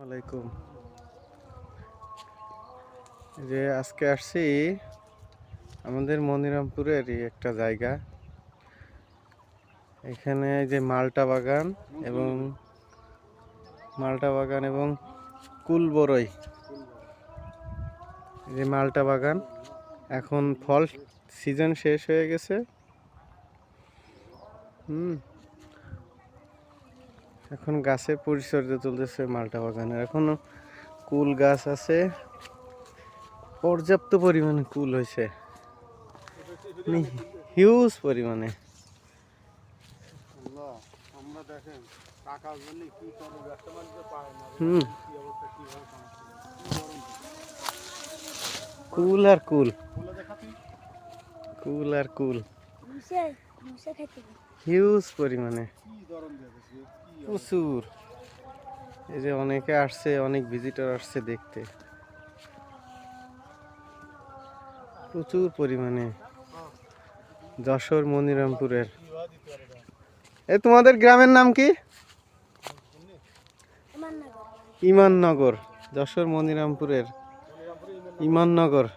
আলাইকুম। যে আজকে আসছি আমাদের মনিরামপুরেরই একটা জায়গা। এখানে যে মালটা বাগান এবং কুল বরই, যে মালটা বাগান এখন ফল সিজন শেষ হয়ে গেছে। এখন গাছের পরিচর্যা চলতেছে মালটা বাগানের। এখনো কুল গাছ আছে, পর্যাপ্ত পরিমাণে কুল হয়েছে, হিউজ পরিমাণে। কুল আর কুল, কুল আর কুল, হিউজ পরিমাণে, প্রচুর। এই যে অনেকে আসছে, অনেক ভিজিটর আসছে দেখতে, প্রচুর পরিমাণে। যশোর মনিরামপুরের। তোমাদের গ্রামের নাম কি? ইমাননগর। যশোর মনিরামপুরের ইমাননগর।